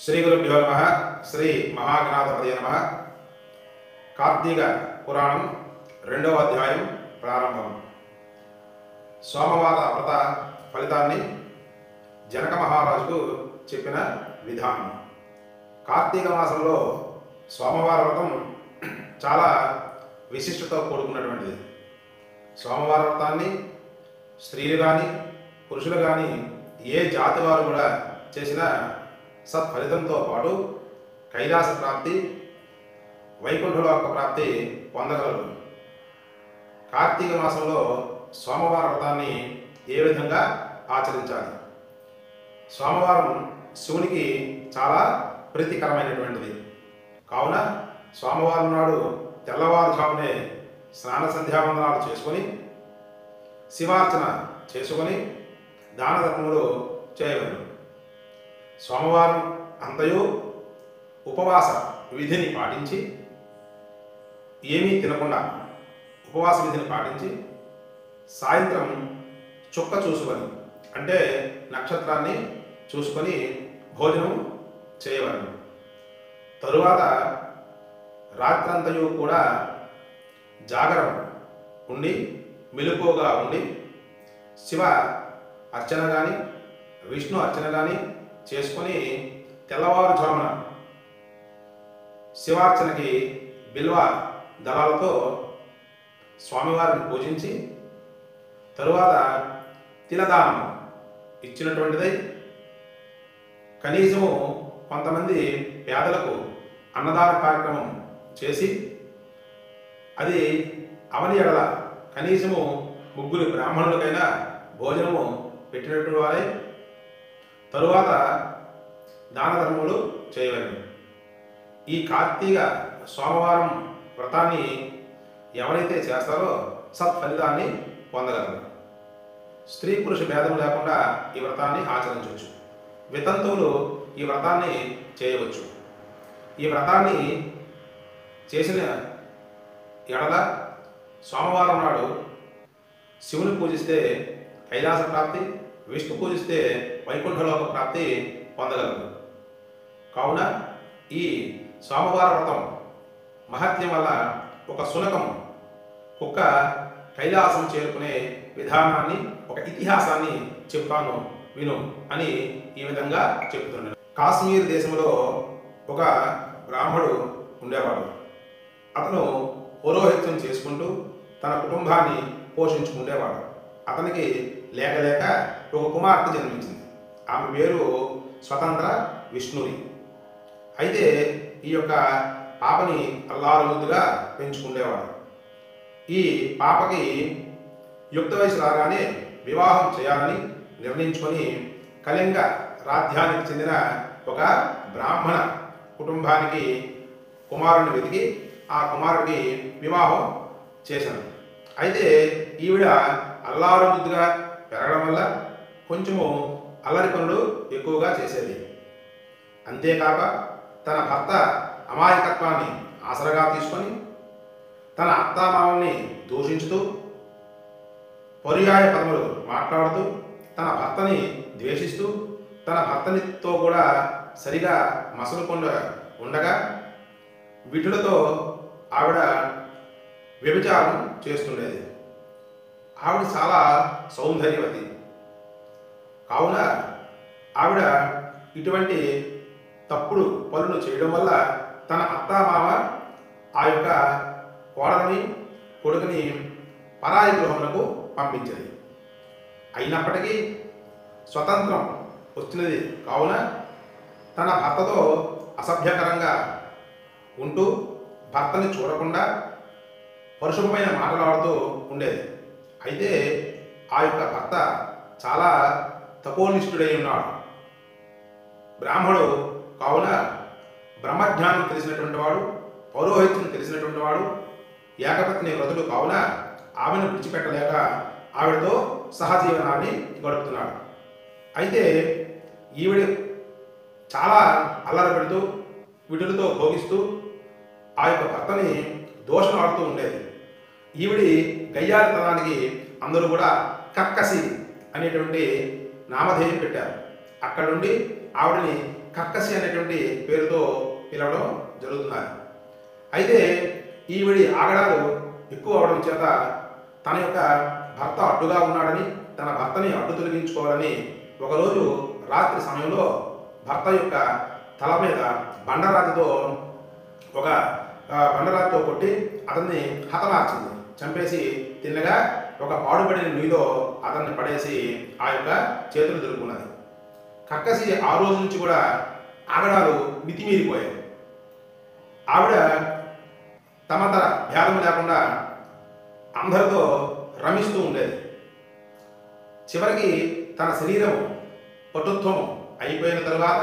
శ్రీ గురుభ్యో నమః. శ్రీ మహాగణాధిపతయే నమః. కార్తీక పురాణం 2వ అధ్యాయం ప్రారంభం. సోమవార వ్రత ఫలితాన్ని జనక మహారాజుకు చెప్పిన విధానం. కార్తీక మాసంలో సోమవార వ్రతం చాలా విశిష్టతో కూడుకున్నటువంటిది. సోమవార వ్రతాన్ని స్త్రీలు కానీ పురుషులు కానీ ఏ జాతి వారు కూడా చేసిన సత్ఫలితంతో పాటు కైలాస ప్రాప్తి, వైకుంఠలోక ప్రాప్తి పొందగలరు. కార్తీక మాసంలో సోమవార వ్రతాన్ని ఏ విధంగా ఆచరించాలి? సోమవారం శివునికి చాలా ప్రీతికరమైనటువంటిది. కావున సోమవారం నాడు తెల్లవారుజామునే స్నాన సంధ్యావందనాలు చేసుకొని శివార్చన చేసుకొని దాన ధర్మములు చేయగలరు. సోమవారం అంతయు ఉపవాస విధిని పాటించి ఏమీ తినకుండా ఉపవాస విధిని పాటించి సాయంత్రం చుక్క చూసుకొని అంటే నక్షత్రాన్ని చూసుకొని భోజనం చేయవలను. తరువాత రాత్రంతయు కూడా జాగరం ఉండి మెలకువగా ఉండి శివ అర్చన కానీ విష్ణు అర్చన కానీ చేసుకొని తెల్లవారుజామున శివార్చనకి బిల్వ దళాలతో స్వామివారిని పూజించి తరువాత తిలదానం ఇచ్చినటువంటిదై కనీసము కొంతమంది పేదలకు అన్నదాన కార్యక్రమం చేసి అది అవని ఎడల కనీసము 3 బ్రాహ్మణులకైనా భోజనము పెట్టినటువంటి వారే తరువాత దాన ధర్మములు చేయవలెను. ఈ కార్తీక సోమవారం వ్రతాన్ని ఎవరైతే చేస్తారో సత్ఫలితాన్ని పొందగలరు. స్త్రీ పురుష భేదం లేకుండా ఈ వ్రతాన్ని ఆచరించవచ్చు. వితంతువులు ఈ వ్రతాన్ని చేయవచ్చు. ఈ వ్రతాన్ని చేసిన ఎడల సోమవారం నాడు శివుని పూజిస్తే కైలాస ప్రాప్తి, విష్ణు పూజిస్తే వైకుంఠలోక ప్రాప్తి పొందగలరు. కావున ఈ సోమవార వ్రతం మహత్యం వల్ల ఒక శునకం కుక్క కైలాసం చేరుకునే విధానాన్ని, ఒక ఇతిహాసాన్ని చెప్తాను విను అని ఈ విధంగా చెప్తున్నాను. కాశ్మీర్ దేశంలో ఒక బ్రాహ్మడు ఉండేవాడు. అతను పౌరోహిత్యం చేసుకుంటూ తన కుటుంబాన్ని పోషించుకుండేవాడు. అతనికి లేక లేక ఒక కుమార్తె జన్మించింది. ఆమె పేరు స్వతంత్ర విష్ణుని. అయితే ఈ యొక్క పాపని అల్లారు ముద్దుగా పెంచుకుండేవాడు. ఈ పాపకి యుక్త వయసు రాగానే వివాహం చేయాలని నిర్ణయించుకొని కళింగ రాజ్యానికి చెందిన ఒక బ్రాహ్మణ కుటుంబానికి కుమారుని వెతికి ఆ కుమారుడికి వివాహం చేశాను. అయితే ఈవిడ అల్లారు ముద్దుగా పెరగడం వల్ల కొంచెము అల్లరి పనులు ఎక్కువగా చేసేది. అంతేకాక తన భర్త అమాయకత్వాన్ని ఆసరగా తీసుకొని తన అత్తామామల్ని దూషించుతూ పర్యాయ పదములు మాట్లాడుతూ తన భర్తని ద్వేషిస్తూ తన భర్తనితో కూడా సరిగా మసలుకుండా ఉండగా విటులతో ఆవిడ వ్యభిచారం చేస్తుండేది. ఆవిడ చాలా సౌందర్యవతి. కావున ఆవిడ ఇటువంటి తప్పుడు పనులు చేయడం వల్ల తన అత్తామామ ఆ యొక్క కోడలిని కొడుకుని పరాయి గృహములకు పంపించేది. అయినప్పటికీ స్వతంత్రం వచ్చినది కావున తన భర్తతో అసభ్యకరంగా ఉంటూ భర్తని చూడకుండా పరుషమైన మాటలాడుతూ ఉండేది. అయితే ఆ యొక్క భర్త చాలా తపోనిష్ఠుడై ఉన్నాడు. బ్రాహ్మడు కావున బ్రహ్మజ్ఞానం తెలిసినటువంటి వాడు, పౌరోహిత్యం తెలిసినటువంటి వాడు, ఏకపత్ని వ్రతుడు కావున ఆమెను విడిచిపెట్టలేక ఆవిడతో సహజీవనాన్ని గడుపుతున్నాడు. అయితే ఈవిడ చాలా అల్లరి పెడుతూ విటులతో భోగిస్తూ ఆ యొక్క భర్తని దోషమాడుతూ ఉండేది. ఈవిడి గయ్యారితనానికి అందరూ కూడా కక్కసి అనేటువంటి నామధేయం పెట్టారు. అక్కడ నుండి ఆవిడని కక్కసి అనేటువంటి పేరుతో పిలవడం జరుగుతున్నది. అయితే ఈవిడి ఆగడాలు ఎక్కువ అవడం చేత తన యొక్క భర్త అడ్డుగా ఉన్నాడని, తన భర్తని అడ్డు తొలగించుకోవాలని ఒకరోజు రాత్రి సమయంలో భర్త యొక్క తల మీద బండరాతితో కొట్టి అతన్ని హతమార్చింది. చంపేసి తిన్నగా ఒక పాడుపడిన నీలో అతన్ని పడేసి ఆ యొక్క చేతులు దులుపుకున్నది. కక్కసి ఆ రోజు నుంచి కూడా ఆగడాలు మితిమీరిపోయాయి. ఆవిడ తమ భేదం లేకుండా అందరితో రమిస్తూ ఉండేది. చివరికి తన శరీరం పటుత్వం అయిపోయిన తరువాత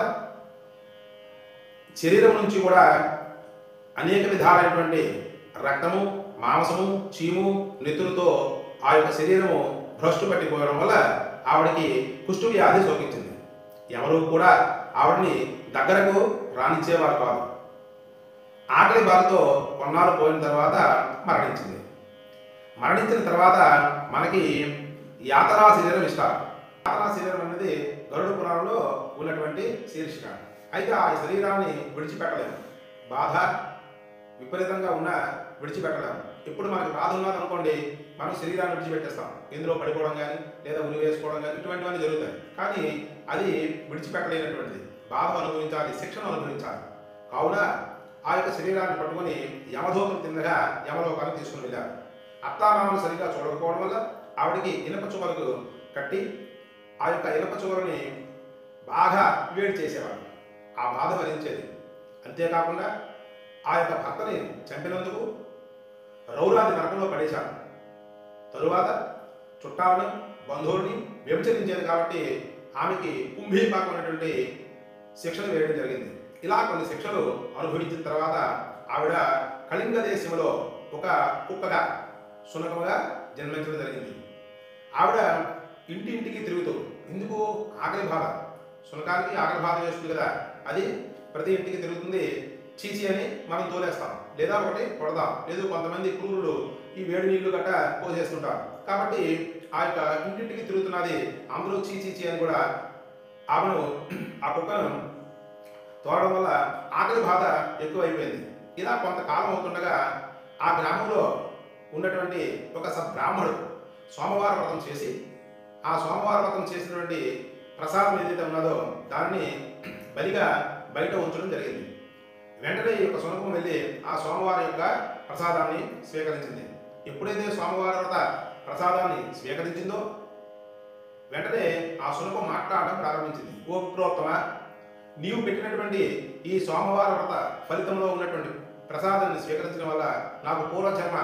శరీరం నుంచి కూడా అనేక విధాలైనటువంటి రక్తము, మాంసము, చీము, నెత్తులతో ఆ యొక్క శరీరము భ్రష్టు పట్టిపోవడం వల్ల ఆవిడకి కుష్టు వ్యాధి సోకించింది. ఎవరు కూడా ఆవిడని దగ్గరకు రానిచ్చేవారు కాదు. ఆకలి బాధతో కొన్నాళ్ళు పోయిన తర్వాత మరణించింది. మరణించిన తర్వాత మనకి యాతనా శరీరం ఇస్తారు. యాతనా శరీరం అనేది గరుడ పురాణంలో ఉన్నటువంటి శీర్షిక. అయితే ఆ శరీరాన్ని విడిచిపెట్టలేము. బాధ విపరీతంగా ఉన్న విడిచిపెట్టలేము. ఇప్పుడు మనకి బాధ ఉన్నదనుకోండి, మనం శరీరాన్ని విడిచిపెట్టేస్తాం. ఇందులో పడిపోవడం కానీ లేదా ఉలి వేసుకోవడం కానీ ఇటువంటివన్నీ జరుగుతాయి. కానీ అది విడిచిపెట్టలేనటువంటిది. బాధ అనుభవించాలి, శిక్షను అనుభవించాలి. కావున ఆ యొక్క శరీరాన్ని పట్టుకొని యమదూతలు తిన్నగా యమలోకాన్ని తీసుకుని వెళ్ళారు. అత్తామామను సరిగ్గా చూడకపోవడం వల్ల ఆవిడికి ఇనప చువలకు కట్టి ఆ యొక్క ఇనప చువలని బాగా వేడి చేసేవాడు. ఆ బాధ భరించేది. అంతేకాకుండా ఆ యొక్క భర్తని చంపినందుకు రౌరాది నరకంలో పడేశాడు. తరువాత చుట్టాలని, బంధువుల్ని వ్యభిచరించేది కాబట్టి ఆమెకి కుంభీపాకమైనటువంటి శిక్షలు వేయడం జరిగింది. ఇలా కొన్ని శిక్షలు అనుభవించిన తర్వాత ఆవిడ కళింగ దేశంలో ఒక కుక్కగా, శునకముగా జన్మించడం జరిగింది. ఆవిడ ఇంటింటికి తిరుగుతూ, ఎందుకు ఆకలి బాధ, శునకానికి ఆకలి బాధ వేస్తుంది కదా, అది ప్రతి ఇంటికి తిరుగుతుంది. చీచి అని మనం తోలేస్తాం, లేదా ఒకటి కొడదాం, లేదు కొంతమంది క్రూరులు ఈ వేడి నీళ్లు గట్ట పోసేస్తుంటారు. కాబట్టి ఆ యొక్క ఇంటింటికి తిరుగుతున్నది, అందరూ చీచీచి అని కూడా ఆమెను, ఆ కుక్కను తోడడం వల్ల ఆకలి బాధ ఎక్కువైపోయింది. ఇలా కొంతకాలం అవుతుండగా ఆ గ్రామంలో ఉన్నటువంటి ఒక సద్బ్రాహ్మణుడు సోమవార వ్రతం చేసి, ఆ సోమవార వ్రతం చేసినటువంటి ప్రసాదం ఏదైతే ఉన్నదో దాన్ని బలిగా బయట ఉంచడం జరిగింది. వెంటనే ఈ యొక్క శునకం వెళ్ళి ఆ సోమవారం యొక్క ప్రసాదాన్ని స్వీకరించింది. ఎప్పుడైతే సోమవార వ్రత ప్రసాదాన్ని స్వీకరించిందో వెంటనే ఆ శునకం మాట్లాడడం ప్రారంభించింది. ఓ విప్రోత్తమ, నీవు పెట్టినటువంటి ఈ సోమవార వ్రత ఫలితంలో ఉన్నటువంటి ప్రసాదాన్ని స్వీకరించడం వల్ల నాకు పూర్వజన్మ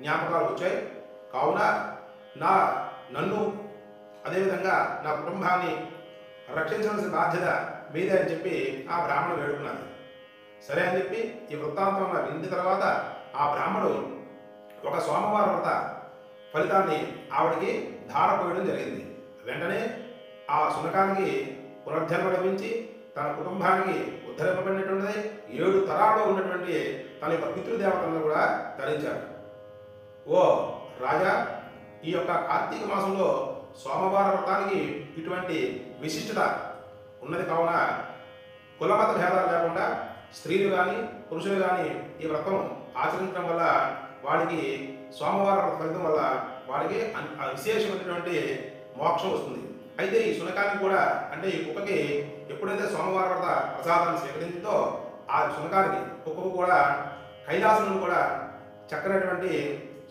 జ్ఞాపకాలు వచ్చాయి. కావున నన్ను అదేవిధంగా నా కుటుంబాన్ని రక్షించవలసిన బాధ్యత మీదే అని చెప్పి ఆ బ్రాహ్మణుడు వేడుకున్నాడు. సరే అని చెప్పి ఈ వృత్తాంతం విన్న తర్వాత ఆ బ్రాహ్మణుడు ఒక సోమవార వ్రత ఫలితాన్ని ఆవిడికి ధార పోయడం జరిగింది. వెంటనే ఆ శునకానికి పునర్జన్మ లభించి తన కుటుంబానికి ఉద్ధరింపబడినటువంటిది 7 తరాల్లో ఉన్నటువంటి తన యొక్క పితృదేవతలను కూడా ధరించాడు. ఓ రాజా, ఈ యొక్క కార్తీక మాసంలో సోమవార వ్రతానికి ఇటువంటి విశిష్టత ఉన్నది. కావున కులమత భేదాలు లేకుండా స్త్రీలు కానీ పురుషులు కానీ ఈ వ్రతం ఆచరించడం వల్ల వాడికి సోమవార వ్రత ఫలితం వల్ల వాడికి విశేషమైనటువంటి మోక్షం వస్తుంది. అయితే ఈ శునకానికి కూడా, అంటే ఈ కుక్కకి ఎప్పుడైతే సోమవార వ్రత ప్రసాదాన్ని స్వీకరించిందో ఆ శునకానికి, కుక్కకు కూడా కైలాసం కూడా చక్కనటువంటి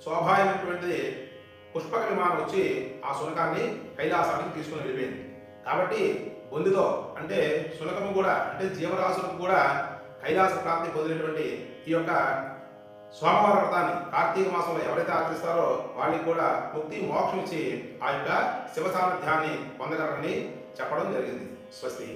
శోభాయమైనటువంటి పుష్పక విమానం వచ్చి ఆ శునకాన్ని కైలాసానికి తీసుకుని వెళ్ళిపోయింది. కాబట్టి బొందితో, అంటే శునకము కూడా, అంటే జీవరాశులకు కూడా కైలాస ప్రాప్తి పొందినటువంటి ఈ యొక్క సోమవార వ్రతాన్ని కార్తీక మాసంలో ఎవరైతే ఆచరిస్తారో వాళ్ళకి కూడా ముక్తి మోక్షం ఇచ్చి ఆ యొక్క శివ సామర్థ్యాన్ని పొందగలరని చెప్పడం జరిగింది. స్వస్తి.